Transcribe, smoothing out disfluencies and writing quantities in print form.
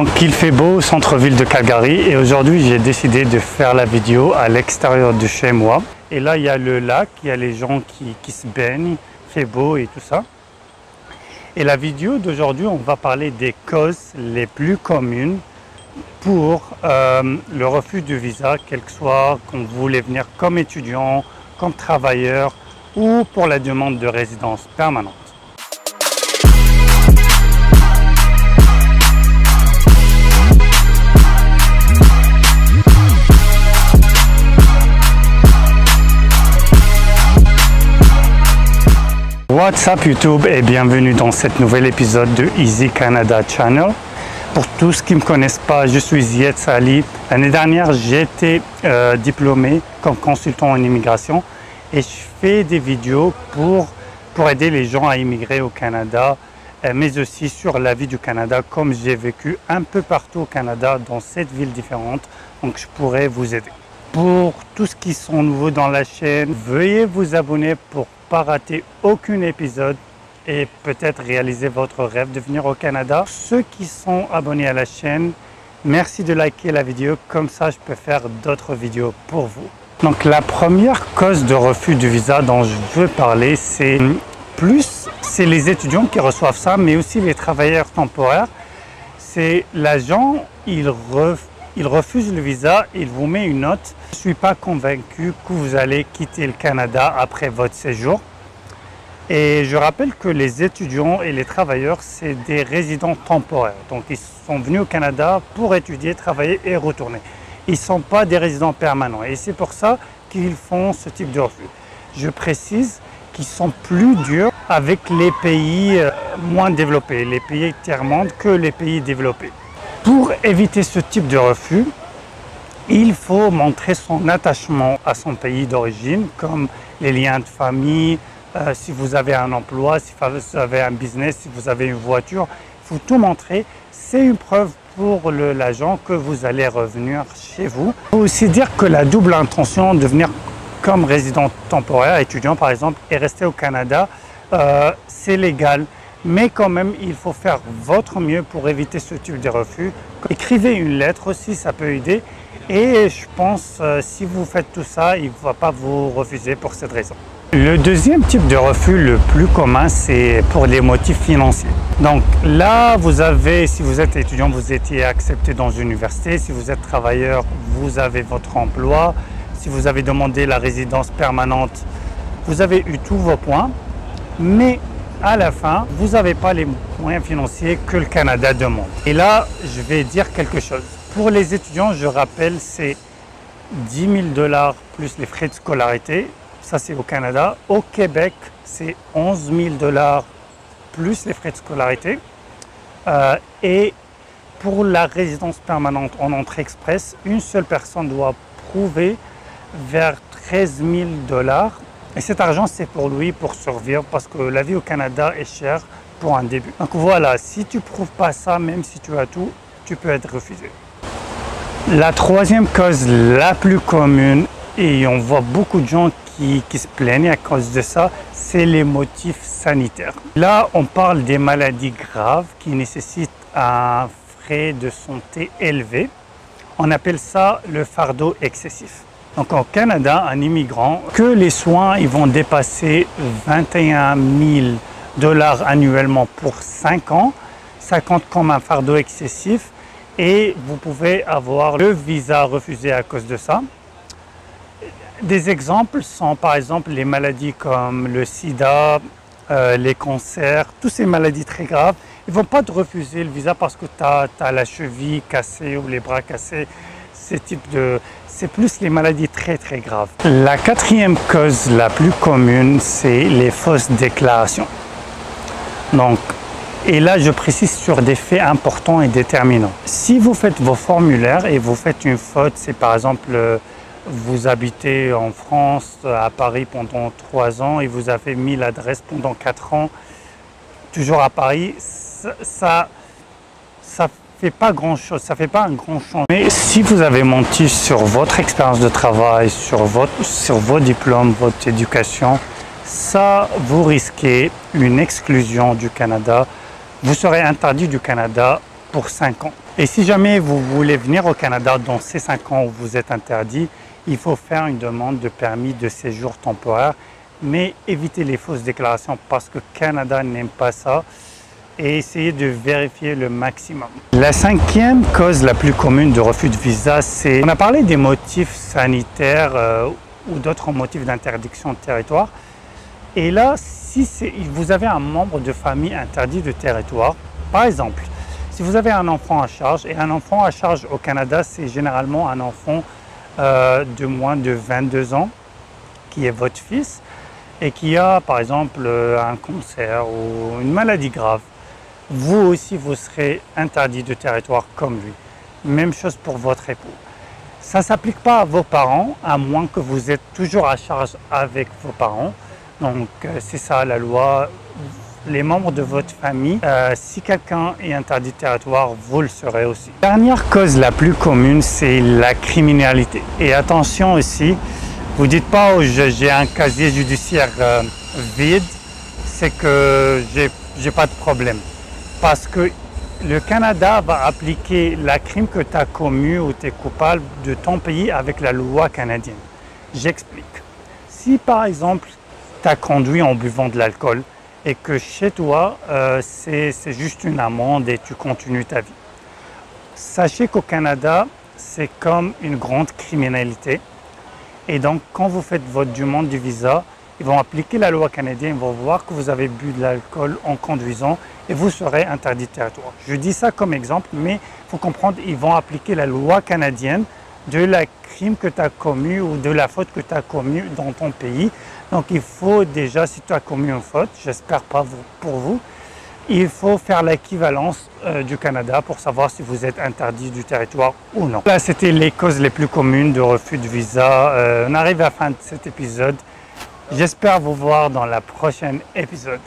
Donc il fait beau au centre-ville de Calgary et aujourd'hui j'ai décidé de faire la vidéo à l'extérieur de chez moi. Et là il y a le lac, il y a les gens qui se baignent, il fait beau et tout ça. Et la vidéo d'aujourd'hui, on va parler des causes les plus communes pour le refus de visa, quel que soit qu'on voulait venir comme étudiant, comme travailleur ou pour la demande de résidence permanente. What's up YouTube et bienvenue dans cet nouvel épisode de Easy Canada Channel. Pour tous ceux qui ne me connaissent pas, je suis Zied Sali. L'année dernière, j'ai été diplômé comme consultant en immigration et je fais des vidéos pour aider les gens à immigrer au Canada, mais aussi sur la vie du Canada, comme j'ai vécu un peu partout au Canada dans 7 villes différentes, donc je pourrais vous aider. Pour tous ceux qui sont nouveaux dans la chaîne, veuillez vous abonner pour pas rater aucun épisode et peut-être réaliser votre rêve de venir au Canada. Ceux qui sont abonnés à la chaîne, merci de liker la vidéo, comme ça je peux faire d'autres vidéos pour vous. Donc la première cause de refus de visa dont je veux parler, c'est les étudiants qui reçoivent ça, mais aussi les travailleurs temporaires. C'est l'agent, il refuse le visa, il vous met une note. Je ne suis pas convaincu que vous allez quitter le Canada après votre séjour. Et je rappelle que les étudiants et les travailleurs, c'est des résidents temporaires. Donc ils sont venus au Canada pour étudier, travailler et retourner. Ils ne sont pas des résidents permanents. Et c'est pour ça qu'ils font ce type de refus. Je précise qu'ils sont plus durs avec les pays moins développés, les pays tiers-monde, que les pays développés. Pour éviter ce type de refus, il faut montrer son attachement à son pays d'origine, comme les liens de famille, si vous avez un emploi, si vous avez un business, si vous avez une voiture, il faut tout montrer. C'est une preuve pour l'agent que vous allez revenir chez vous. Il faut aussi dire que la double intention de venir comme résident temporaire, étudiant par exemple, et rester au Canada, c'est légal. Mais quand même, il faut faire votre mieux pour éviter ce type de refus. Écrivez une lettre aussi, ça peut aider. Et je pense, si vous faites tout ça, il ne va pas vous refuser pour cette raison. Le deuxième type de refus le plus commun, c'est pour les motifs financiers. Donc là, si vous êtes étudiant, vous étiez accepté dans une université. Si vous êtes travailleur, vous avez votre emploi. Si vous avez demandé la résidence permanente, vous avez eu tous vos points. Mais à la fin, vous n'avez pas les moyens financiers que le Canada demande. Et là, je vais dire quelque chose. Pour les étudiants, je rappelle, c'est 10 000 $ plus les frais de scolarité. Ça, c'est au Canada. Au Québec, c'est 11 000 $ plus les frais de scolarité. Et pour la résidence permanente en entrée express, une seule personne doit prouver vers 13 000 $. Et cet argent, c'est pour lui, pour survivre, parce que la vie au Canada est chère pour un début. Donc voilà, si tu ne prouves pas ça, même si tu as tout, tu peux être refusé. La troisième cause la plus commune, et on voit beaucoup de gens qui se plaignent à cause de ça, c'est les motifs sanitaires. Là, on parle des maladies graves qui nécessitent un frais de santé élevé. On appelle ça le fardeau excessif. Donc au Canada, un immigrant, que les soins ils vont dépasser 21 000 $ annuellement pour 5 ans, ça compte comme un fardeau excessif et vous pouvez avoir le visa refusé à cause de ça. Des exemples sont par exemple les maladies comme le sida, les cancers, toutes ces maladies très graves. Ils ne vont pas te refuser le visa parce que tu as la cheville cassée ou les bras cassés. C'est plus les maladies très très graves. La quatrième cause la plus commune, c'est les fausses déclarations. Donc, et là, je précise sur des faits importants et déterminants. Si vous faites vos formulaires et vous faites une faute, c'est par exemple, vous habitez en France, à Paris pendant 3 ans et vous avez mis l'adresse pendant 4 ans, toujours à Paris, ça fait pas grand chose, ça fait pas un grand changement. Mais si vous avez menti sur votre expérience de travail, sur vos diplômes, votre éducation, ça vous risquez une exclusion du Canada. Vous serez interdit du Canada pour 5 ans. Et si jamais vous voulez venir au Canada dans ces 5 ans où vous êtes interdit, il faut faire une demande de permis de séjour temporaire, mais évitez les fausses déclarations parce que le Canada n'aime pas ça et essayez de vérifier le maximum. La 5e cause la plus commune de refus de visa, c'est... On a parlé des motifs sanitaires ou d'autres motifs d'interdiction de territoire. Et là, si vous avez un membre de famille interdit de territoire, par exemple, si vous avez un enfant à charge, et un enfant à charge au Canada, c'est généralement un enfant de moins de 22 ans, qui est votre fils, et qui a par exemple un cancer ou une maladie grave, vous aussi vous serez interdit de territoire comme lui. Même chose pour votre époux. Ça ne s'applique pas à vos parents, à moins que vous êtes toujours à charge avec vos parents. Donc c'est ça la loi. Les membres de votre famille, si quelqu'un est interdit de territoire, vous le serez aussi. La dernière cause la plus commune, c'est la criminalité. Et attention aussi, vous ne dites pas j'ai un casier judiciaire vide, c'est que j'ai pas de problème. Parce que le Canada va appliquer la crime que tu as commis ou tu es coupable de ton pays avec la loi canadienne. J'explique. Si par exemple, tu as conduit en buvant de l'alcool, et que chez toi, c'est juste une amende et tu continues ta vie. Sachez qu'au Canada, c'est comme une grande criminalité. Et donc, quand vous faites votre demande du visa, ils vont appliquer la loi canadienne, ils vont voir que vous avez bu de l'alcool en conduisant et vous serez interdit de territoire. Je dis ça comme exemple, mais il faut comprendre, ils vont appliquer la loi canadienne de la crime que tu as commis ou de la faute que tu as commis dans ton pays. Donc il faut déjà, si tu as commis une faute, j'espère pas pour vous, il faut faire l'équivalence du Canada pour savoir si vous êtes interdit du territoire ou non. Là, c'était les causes les plus communes de refus de visa. On arrive à la fin de cet épisode. J'espère vous voir dans la prochaine épisode.